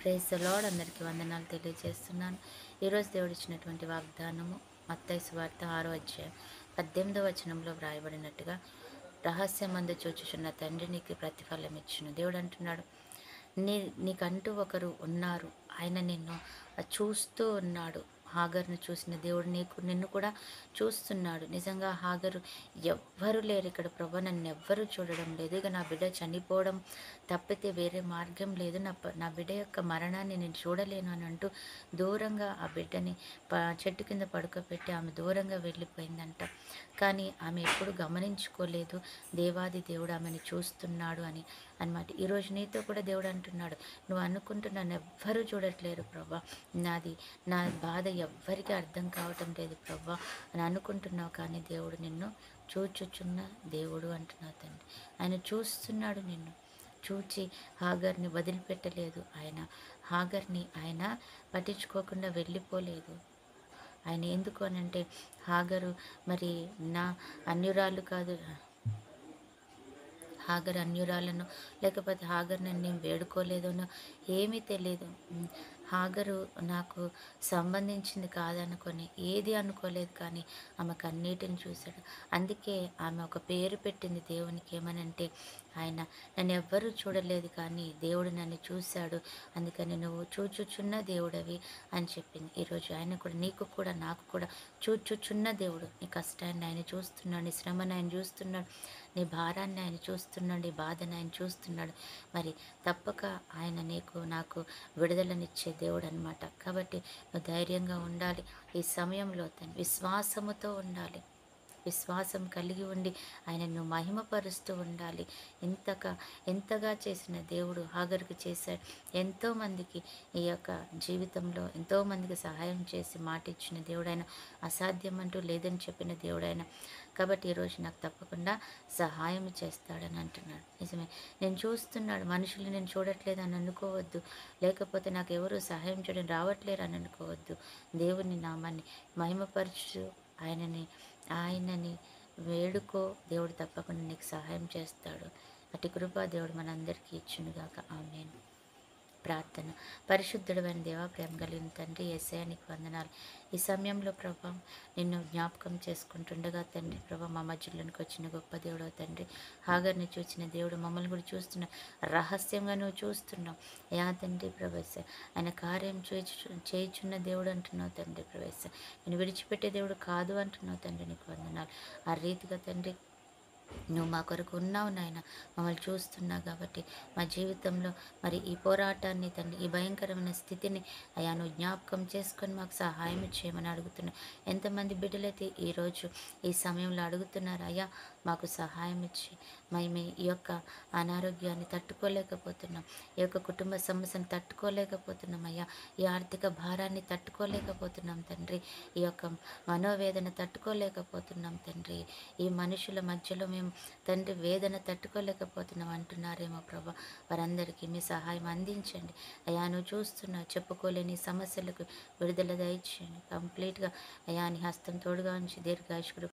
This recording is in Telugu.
Praise the lord. అందరికీ వందనాలు తెలియజేస్తున్నాను. ఈరోజు దేవుడు ఇచ్చినటువంటి వాగ్దానము మత్తయి సువార్త 6వ అధ్యాయం 18వ వచనంలో వ్రాయబడినట్టుగా, రహస్యమందు చూచుచున్న తండ్రి నీకు ప్రతిఫలం ఇచ్చును. దేవుడు అంటున్నాడు, నీకంటూ ఒకరు ఉన్నారు, ఆయన నిన్ను చూస్తూ ఉన్నాడు. హాగర్ను చూసిన దేవుడు నిన్ను కూడా చూస్తున్నాడు. నిజంగా హాగరు ఎవ్వరు లేరు ఇక్కడ, ప్రభా నన్ను ఎవ్వరూ చూడడం లేదు, ఇక నా బిడ్డ చనిపోవడం తప్పితే వేరే మార్గం లేదు, నా బిడ్డ యొక్క మరణాన్ని నేను చూడలేను అని అంటూ దూరంగా ఆ బిడ్డని చెట్టు కింద పడుకోబెట్టి ఆమె దూరంగా వెళ్ళిపోయిందంట. కానీ ఆమె ఎప్పుడు గమనించుకోలేదు దేవాది దేవుడు ఆమెను చూస్తున్నాడు అని అనమాట. ఈరోజు నీతో కూడా దేవుడు అంటున్నాడు, నువ్వు అనుకుంటున్నాను ఎవ్వరూ చూడట్లేరు ప్రభా, నా బాధ ఎవ్వరికీ అర్థం కావటం లేదు ప్రభా అని అనుకుంటున్నావు, కానీ దేవుడు నిన్ను చూచుచున్న దేవుడు అంటున్నావు తండ్రి. ఆయన చూస్తున్నాడు, నిన్ను చూచి హాగర్ని వదిలిపెట్టలేదు. హాగర్ని ఆయన పట్టించుకోకుండా వెళ్ళిపోలేదు. ఆయన ఎందుకు అనంటే, హాగరు మరి నా అన్యురాలు కాదు, హాగర్ అన్యురాలను లేకపోతే హాగర్ నన్ను నేను వేడుకోలేదనో ఏమీ తెలియదు. హాగరు నాకు సంబంధించింది కాదనుకొని ఏది అనుకోలేదు, కానీ ఆమె కన్నీటిని చూశాడు. అందుకే ఆమె ఒక పేరు పెట్టింది దేవునికి, ఏమనంటే ఆయన నన్ను ఎవ్వరూ చూడలేదు కానీ దేవుడు నన్ను చూశాడు, అందుకని నువ్వు చూచుచున్న దేవుడవి అని చెప్పింది. ఈరోజు ఆయన కూడా నీకు కూడా నాకు కూడా చూచుచున్న దేవుడు. నీ కష్టాన్ని ఆయన చూస్తున్నాడు, నీ శ్రమను ఆయన చూస్తున్నాడు, నీ భారాన్ని ఆయన చూస్తున్నాడు, నీ బాధను ఆయన చూస్తున్నాడు. మరి తప్పక ఆయన నీకు నాకు విడుదలనిచ్చే దేవుడు అనమాట. కాబట్టి నువ్వు ధైర్యంగా ఉండాలి. ఈ సమయంలో తను విశ్వాసముతో ఉండాలి, విశ్వాసం కలిగి ఉండి ఆయనను మహిమపరుస్తూ ఉండాలి. ఎంతగా చేసిన దేవుడు హాగర్కు చేశాడు. ఎంతోమందికి ఈ యొక్క జీవితంలో ఎంతోమందికి సహాయం చేసి మాట ఇచ్చిన దేవుడైన, అసాధ్యం అంటూ లేదని చెప్పిన దేవుడైన. కాబట్టి ఈరోజు నాకు తప్పకుండా సహాయం చేస్తాడని అంటున్నాడు. నిజమే, నేను చూస్తున్నాడు, మనుషులు నేను చూడట్లేదు అని అనుకోవద్దు, లేకపోతే నాకు ఎవరు సహాయం చేయడం రావట్లేరు అని అనుకోవద్దు. దేవుని నామాన్ని మహిమపరచు, ఆయనని వేడుకో, దేవుడు తప్పకుండా నీకు సహాయం చేస్తాడు. అటు కృప దేవుడు మనందరికీ ఇచ్చునుగాక. ఆమేన్. ప్రార్థన. పరిశుద్ధుడైన దేవా, ప్రేమ కలిగిన తండ్రి, యేసయ్య నీకు వందనాలు. ఈ సమయంలో ప్రభా నిన్ను జ్ఞాపకం చేసుకుంటుండగా తండ్రి, ప్రభా మా మధ్యలోనికి వచ్చిన గొప్ప దేవుడు తండ్రి, హాగర్ని చూసిన దేవుడు మమ్మల్ని కూడా చూస్తున్నా, రహస్యంగా నువ్వు చూస్తున్నావు యా తండ్రి. ప్రవేశ ఆయన కార్యం చేయుచున్న దేవుడు అంటున్నావు తండ్రి. ప్రవేశ నేను విడిచిపెట్టే దేవుడు కాదు అంటున్నావు తండ్రి, నీకు వందనాలు. ఆ రీతిగా తండ్రి నువ్వు మా కొరకు ఉన్నావు నాయన, మమ్మల్ని చూస్తున్నావు కాబట్టి మా జీవితంలో మరి ఈ పోరాటాన్ని తండ్రి, ఈ భయంకరమైన స్థితిని అయ్యా నువ్వు జ్ఞాపకం చేసుకొని మాకు సహాయం చేయమని అడుగుతున్నావు. ఎంతమంది బిడ్డలైతే ఈరోజు ఈ సమయంలో అడుగుతున్నారు, అయ్యా మాకు సహాయం ఇచ్చి మేము ఈ యొక్క అనారోగ్యాన్ని తట్టుకోలేకపోతున్నాం, ఈ యొక్క కుటుంబ సమస్యను తట్టుకోలేకపోతున్నాం అయ్యా, ఈ ఆర్థిక భారాన్ని తట్టుకోలేకపోతున్నాం తండ్రి, ఈ యొక్క మనోవేదన తట్టుకోలేకపోతున్నాం తండ్రి, ఈ మనుషుల మధ్యలో మేము తండ్రి వేదన తట్టుకోలేకపోతున్నాం అంటున్నారేమో ప్రభా, వారందరికీ మీ సహాయం అందించండి అయ్యా. నువ్వు చూస్తున్నావు, చెప్పుకోలేని సమస్యలకు విడుదల దయచేయండి. కంప్లీట్గా అయ్యా నీ హస్తం తోడుగా ఉంచి దీర్ఘాయుష్కుడు